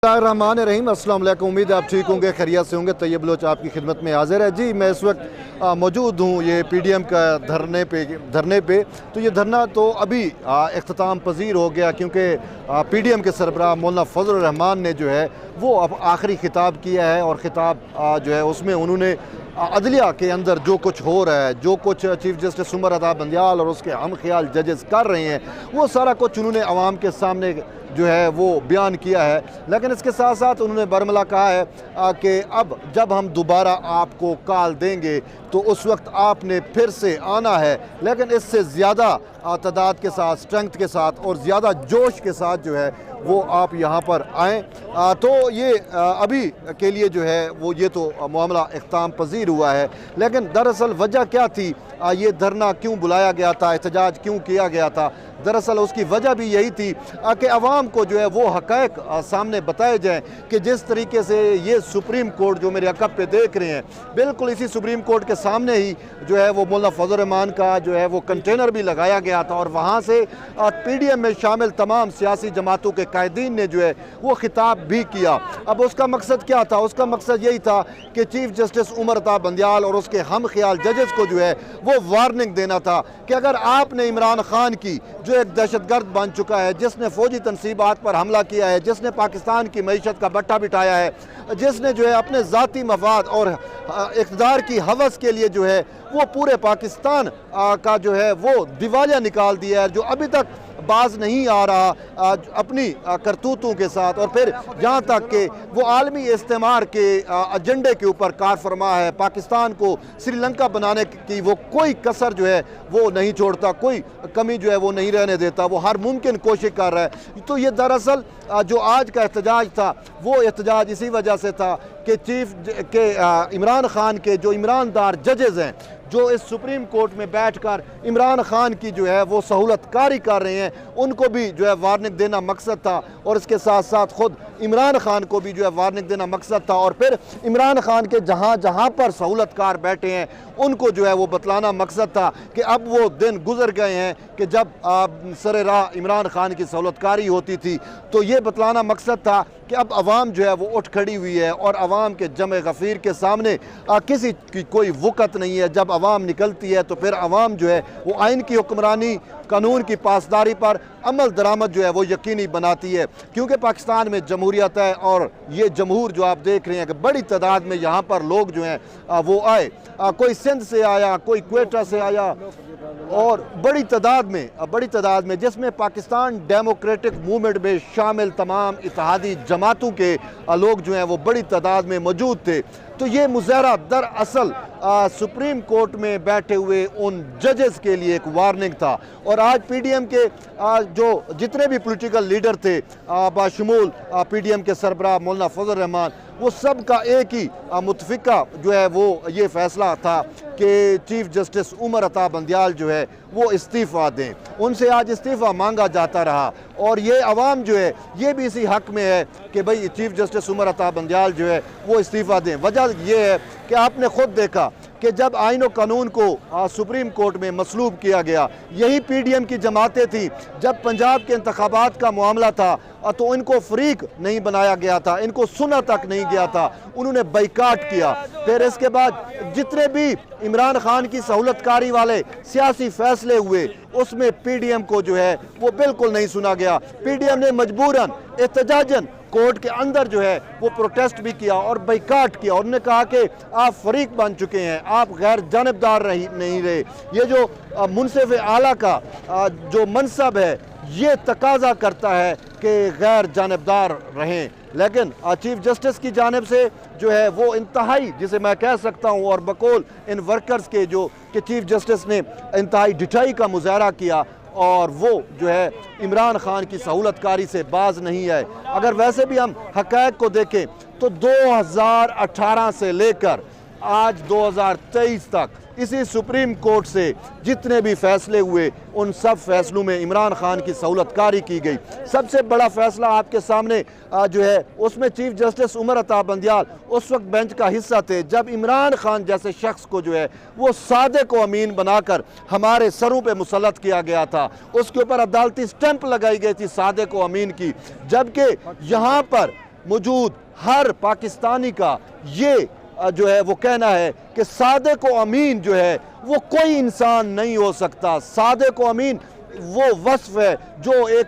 बिस्मिल्लाहिर्रहमानिर्रहीम। अस्सलाम वालेकुम। उम्मीद है आप ठीक होंगे, खैरियत से होंगे। तैयब बलोच आपकी खिदमत में हाजिर है। जी, मैं इस वक्त मौजूद हूँ ये PDM का धरने पे। तो ये धरना तो अभी इख्तिताम पजीर हो गया, क्योंकि PDM के सरबराह मौलाना फजल रहमान ने जो है वो अब आखिरी खिताब किया है। और ख़िताब जो है उसमें उन्होंने अदलिया के अंदर जो कुछ हो रहा है, जो कुछ चीफ जस्टिस उमर अता बंदियाल और उसके हम ख्याल जजेस कर रहे हैं, वो सारा कुछ उन्होंने अवाम के सामने जो है वो बयान किया है। लेकिन इसके साथ साथ उन्होंने बरमला कहा है कि अब जब हम दोबारा आपको कॉल देंगे तो उस वक्त आपने फिर से आना है, लेकिन इससे ज़्यादा तादाद के साथ, स्ट्रेंथ के साथ और ज़्यादा जोश के साथ जो है वो आप यहाँ पर आएँ। तो ये अभी के लिए जो है वो ये तो मामला इख्तिताम पजीर हुआ है। लेकिन दरअसल वजह क्या थी, ये धरना क्यों बुलाया गया था, एहतजाज क्यों किया गया था? दरअसल उसकी वजह भी यही थी कि अवाम को जो है वो हक़ाइक़ सामने बताए जाएँ कि जिस तरीके से ये सुप्रीम कोर्ट जो मेरे अक़ब पे देख रहे हैं, बिल्कुल इसी सुप्रीम कोर्ट के सामने ही जो है वो मौलाना फजल रहमान का जो है वो कंटेनर भी लगाया गया था। और वहाँ से PDM में शामिल तमाम सियासी जमातों के कायदीन ने जो है वो खिताब भी किया। अब उसका मकसद क्या था? उसका मकसद यही था कि चीफ जस्टिस उमर अता बंदियाल और उसके हम ख्याल जजेस को जो है वो वार्निंग देना था कि अगर आपने इमरान खान की, जो एक दहशतगर्द बन चुका है, जिसने फौजी तनसीबात पर हमला किया है, जिसने पाकिस्तान की मईशत का बट्टा बिठाया है, जिसने जो है अपने ज़ाती मफाद और इक़्तिदार की हवस के लिए जो है वो पूरे पाकिस्तान का जो है वो दिवालिया निकाल दिया है, जो अभी तक बाज नहीं आ रहा अपनी करतूतों के साथ, और फिर जहाँ तक कि वो आलमी इस्तेमार के एजेंडे के ऊपर कार फरमा है, पाकिस्तान को श्रीलंका बनाने की वो कोई कसर जो है वो नहीं छोड़ता, कोई कमी जो है वो नहीं रहने देता, वो हर मुमकिन कोशिश कर रहा है। तो ये दरअसल जो आज का एहतजाज था वो एहतजाज इसी वजह से था कि चीफ के इमरान खान के जो ईमानदार जजेज़ हैं, जो इस सुप्रीम कोर्ट में बैठकर इमरान खान की जो है वो सहूलतकारी कर रहे हैं, उनको भी जो है वार्निंग देना मकसद था। और इसके साथ साथ ख़ुद इमरान खान को भी जो है वार्निंग देना मकसद था। और फिर इमरान खान के जहाँ जहाँ पर सहूलतकार बैठे हैं उनको जो है वो बतलाना मकसद था कि अब वो दिन गुजर गए हैं कि जब सरे राह इमरान खान की सहूलतकारी होती थी। तो ये बतलाना मकसद था कि अब अवाम जो है वो उठ खड़ी हुई है और अवाम के जमे गफ़ीर के सामने किसी की कोई वक़्त नहीं है। जब अवाम निकलती है तो फिर अवाम जो है वो आइन की हुक्मरानी, कानून की पासदारी पर अमल दरामद जो है वो यकीनी बनाती है, क्योंकि पाकिस्तान में जमहूरियत है। और ये जमहूर जो आप देख रहे हैं कि बड़ी तादाद में यहाँ पर लोग जो हैं वो आए, कोई सिंध से आया, कोई क्वेटा से आया, और बड़ी तादाद में जिसमें पाकिस्तान डेमोक्रेटिक मूवमेंट में शामिल तमाम इत्तेहादी जमातों के लोग जो हैं वो बड़ी तादाद में मौजूद थे। तो ये मुज़ाहरा दरअसल सुप्रीम कोर्ट में बैठे हुए उन जजेस के लिए एक वार्निंग था। और आज PDM के जो जितने भी पॉलिटिकल लीडर थे, बाशमूल PDM के सरबराह मौलाना फजल रहमान, वो सब का एक ही मुतफ़िका जो है वो ये फ़ैसला था कि चीफ जस्टिस उमर अता बंदियाल जो है वो इस्तीफ़ा दें। उनसे आज इस्तीफ़ा मांगा जाता रहा, और ये अवाम जो है ये भी इसी हक़ में है कि भाई चीफ जस्टिस उमर अता बंदियाल जो है वो इस्तीफ़ा दें। वजह ये है कि आपने ख़ुद देखा कि जब आइन और कानून को सुप्रीम कोर्ट में मसलूब किया गया, यही PDM की जमातें थी। जब पंजाब के इंतखाबात का मामला था तो इनको फरीक नहीं बनाया गया था, इनको सुना तक नहीं गया था, उन्होंने बाइकाट किया। फिर इसके बाद जितने भी इमरान खान की सहूलतकारी वाले सियासी फैसले हुए उसमें PDM को जो है वो बिल्कुल नहीं सुना गया। PDM ने मजबूरन एहतजाजन कोर्ट के अंदर जो है वो प्रोटेस्ट भी किया और बाइकाट किया। उन्होंने कहा कि आप फरीक बन चुके हैं, आप गैर जानिबदार नहीं रहे। ये जो मुनसिफ आला का जो मनसब है ये तकाजा करता है कि गैर जानिबदार रहें। लेकिन चीफ जस्टिस की जानिब से जो है वो इंतहाई, जिसे मैं कह सकता हूँ, और बकौल इन वर्कर्स के जो कि चीफ जस्टिस ने इंतहाई ढिठाई का मुजाहरा किया, और वो जो है इमरान खान की सहूलतकारी से बाज नहीं आए। अगर वैसे भी हम हक़ाइक़ को देखें तो 2018 से लेकर आज 2023 तक इसी सुप्रीम कोर्ट से जितने भी फैसले हुए उन सब फैसलों में इमरान खान की सहूलतकारी की गई। सबसे बड़ा फैसला आपके सामने जो है उसमें चीफ जस्टिस उमर अता बंदियाल उस वक्त बेंच का हिस्सा थे जब इमरान खान जैसे शख्स को जो है वो सादिक व अमीन बनाकर हमारे सरों पे मुसल्लत किया गया था। उसके ऊपर अदालती स्टैंप लगाई गई थी सादिक व अमीन की, जबकि यहाँ पर मौजूद हर पाकिस्तानी का ये जो है वो कहना है कि सादिक व अमीन जो है वो कोई इंसान नहीं हो सकता। सादिक व अमीन वो वस्फ है जो एक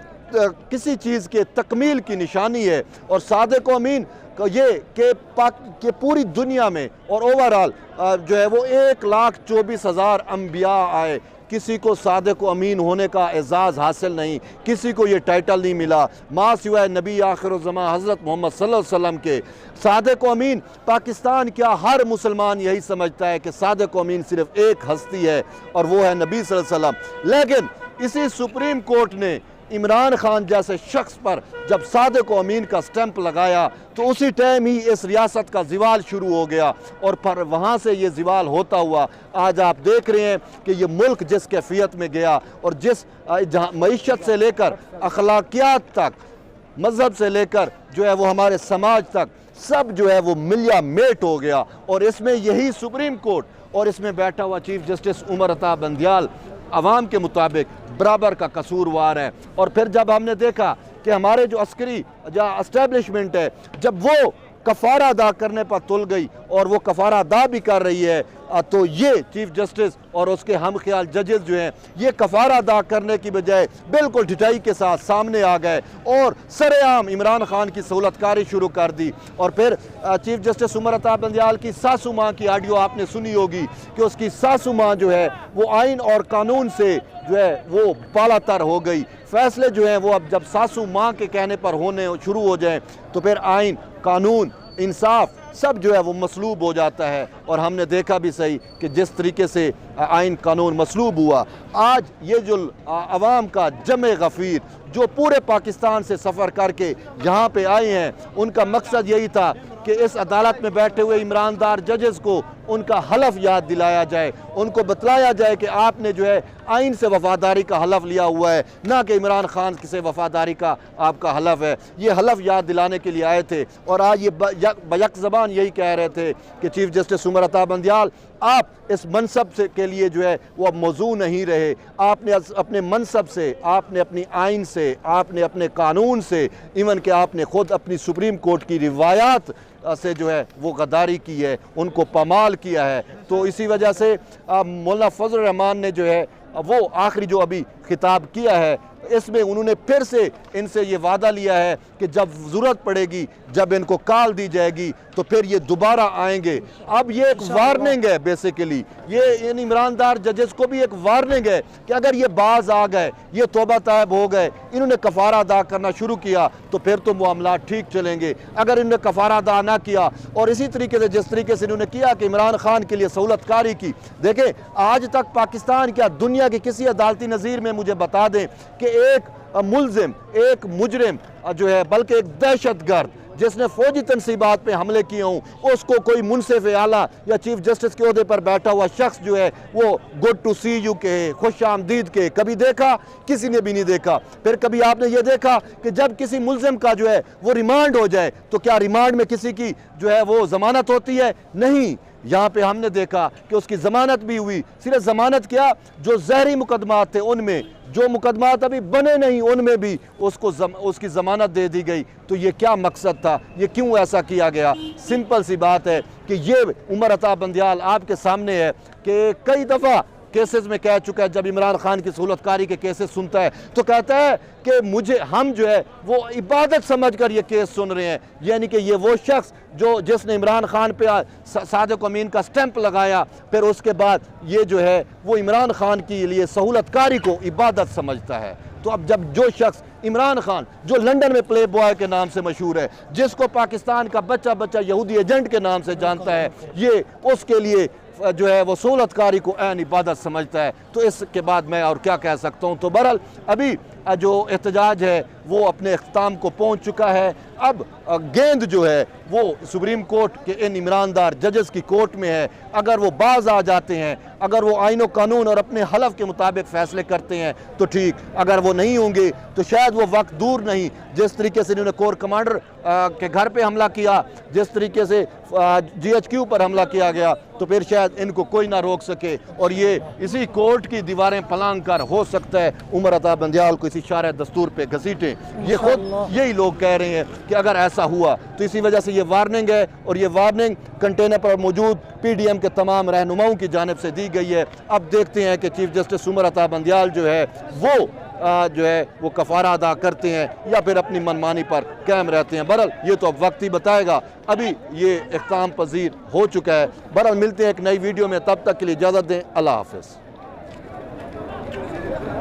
किसी चीज़ के तकमील की निशानी है। और सादिक व अमीन ये कि पूरी दुनिया में और ओवरऑल जो है वो 1,24,000 अम्बिया आए, किसी को सादिक व अमीन होने का एजाज़ हासिल नहीं, किसी को ये टाइटल नहीं मिला माँ सिवाय नबी आखिरुज़्ज़मा हज़रत मोहम्मद सल्लल्लाहु अलैहि वसल्लम के। सादिक व अमीन पाकिस्तान क्या हर मुसलमान यही समझता है कि सादिक व अमीन सिर्फ एक हस्ती है और वो है नबी सल्लल्लाहु अलैहि वसल्लम। लेकिन इसी सुप्रीम कोर्ट ने इमरान खान जैसे शख्स पर जब सादिक व अमीन का स्टैंप लगाया तो उसी टाइम ही इस रियासत का ज़िवाल शुरू हो गया। और पर वहाँ से ये ज़िवाल होता हुआ आज आप देख रहे हैं कि ये मुल्क जिस कैफियत में गया और जिस मईशत से लेकर अखलाकियात तक, मज़हब से लेकर जो है वो हमारे समाज तक सब जो है वो मिलिया मेट हो गया। और इसमें यही सुप्रीम कोर्ट और इसमें बैठा हुआ चीफ जस्टिस उमर अता बंदियाल अवाम के मुताबिक बराबर का कसूरवार है। और फिर जब हमने देखा कि हमारे जो अस्करी एस्टेब्लिशमेंट है जब वो कफ़ारा अदा करने पर तुल गई और वो कफ़ारा अदा भी कर रही है तो ये चीफ जस्टिस और उसके हम ख्याल जजेस जो हैं ये कफ़ारा अदा करने की बजाय बिल्कुल ढिठाई के साथ सामने आ गए और सरेआम इमरान खान की सहूलतकारी शुरू कर दी। और फिर चीफ जस्टिस उमर अता बंदियाल की सासू माँ की ऑडियो आपने सुनी होगी कि उसकी सासू माँ जो है वो आइन और कानून से जो है वो बालातर हो गई। फैसले जो हैं वो अब जब सासू माँ के कहने पर होने शुरू हो जाएं तो फिर आइन, कानून, इंसाफ सब जो है वो मसलूब हो जाता है। और हमने देखा भी सही कि जिस तरीके से आइन कानून मसलूब हुआ, आज ये जो अवाम का जमे गफ़ीर जो पूरे पाकिस्तान से सफ़र करके यहाँ पे आए हैं उनका मकसद यही था कि इस अदालत में बैठे हुए ईमानदार जजेस को उनका हलफ याद दिलाया जाए, उनको बतलाया जाए कि आपने जो है आइन से वफ़ादारी का हलफ लिया हुआ है, ना कि इमरान खान से वफ़ादारी का आपका हलफ है। ये हलफ याद दिलाने के लिए आए थे। और आज ये बयक ज़बान यही कह रहे थे कि चीफ जस्टिस उमर अता बंदियाल आप इस मनसब से के लिए जो है वो अब मौजू नहीं रहे। आपने अपने मनसब से, आपने अपनी आइन से, आपने अपने कानून से, इवन कि आपने ख़ुद अपनी सुप्रीम कोर्ट की रिवायात से जो है वो गद्दारी की है, उनको पामाल किया है। तो इसी वजह से मौलाना फजल रहमान ने जो है वो आखिरी जो अभी खिताब किया है इसमें उन्होंने फिर से इनसे ये वादा लिया है कि जब ज़रूरत पड़ेगी, जब इनको कॉल दी जाएगी तो फिर ये दोबारा आएंगे। अब ये एक वार्निंग है बेसिकली, ये इन ईमानदार जजेस को भी एक वार्निंग है कि अगर ये बाज आ गए, ये तौबा तायब हो गए, इन्होंने कफ़ारा अदा करना शुरू किया तो फिर तो मामलात ठीक चलेंगे। अगर इन्होंने कफ़ारा अदा ना किया और इसी तरीके से जिस तरीके से इन्होंने किया कि इमरान खान के लिए सहूलतकारी की, देखें आज तक पाकिस्तान क्या दुनिया के किसी अदालती नज़ीर में मुझे बता दें कि एक मुलजिम, एक मुजरिम जो है बल्कि एक दहशतगर्द जिसने फौजी तनसीबात पे हमले किए हों, उसको कोई मुनसिफ आला या चीफ जस्टिस के ओहदे पर बैठा हुआ शख्स जो है वो गुड टू सी यू के, खुश आमदीद के कभी देखा? किसी ने भी नहीं देखा। फिर कभी आपने ये देखा कि जब किसी मुलजिम का जो है वो रिमांड हो जाए तो क्या रिमांड में किसी की जो है वो ज़मानत होती है? नहीं। यहाँ पे हमने देखा कि उसकी ज़मानत भी हुई। सिर्फ ज़मानत क्या, जो जहरी मुकदमात थे उनमें, जो मुकदमात अभी बने नहीं उनमें भी उसको उसकी ज़मानत दे दी गई। तो ये क्या मकसद था, ये क्यों ऐसा किया गया? सिंपल सी बात है कि ये उमर अता बंदियाल आपके सामने है कि कई दफ़ा केसेस में कह चुका है, जब इमरान खान की सहूलतकारी के केसेस सुनता है तो कहता है कि हम जो है वो इबादत समझकर ये केस सुन रहे हैं। यानी कि ये वो शख्स जिसने इमरान खान पे सादिक अमीन का स्टैंप लगाया, फिर उसके बाद ये जो है वो इमरान खान के लिए सहूलतकारी को इबादत समझता है। तो अब जब जो शख्स इमरान खान जो लंदन में प्ले बॉय के नाम से मशहूर है, जिसको पाकिस्तान का बच्चा बच्चा यहूदी एजेंट के नाम से जानता है, ये उसके लिए जो है वो सहूलतकारी को ऐन इबादत समझता है। तो इसके बाद मैं और क्या कह सकता हूँ। तो बहरहाल अभी जो एहतजाज है वो अपने अख्ताम को पहुँच चुका है। अब गेंद जो है वो सुप्रीम कोर्ट के इन ईमानदार जजेस की कोर्ट में है। अगर वो बाज आ जाते हैं, अगर वो आइन व कानून और अपने हलफ के मुताबिक फ़ैसले करते हैं तो ठीक, अगर वो नहीं होंगे तो शायद वो वक्त दूर नहीं, जिस तरीके से इन्होंने कोर कमांडर के घर पे हमला किया, जिस तरीके से GHQ पर हमला किया गया, तो फिर शायद इनको कोई ना रोक सके और ये इसी कोर्ट की दीवारें पलांग कर हो सकता है उमर अता बंदियाल को इसी शार दस्तूर पे घसीटें। ये खुद यही लोग कह रहे हैं कि अगर ऐसा हुआ तो इसी वजह से ये वार्निंग है, और ये वार्निंग कंटेनर पर मौजूद PDM के तमाम रहनुमाओं की जानिब से दी गई है। अब देखते हैं कि चीफ जस्टिस उमर अता बंदियाल जो है वो कफ़ारा अदा करते हैं या फिर अपनी मनमानी पर कायम रहते हैं। बहरहाल ये तो अब वक्त ही बताएगा, अभी ये इख्ताम पजीर हो चुका है। बहरहाल मिलते हैं एक नई वीडियो में, तब तक के लिए इजाज़त दें। अल्लाह हाफ़िज़।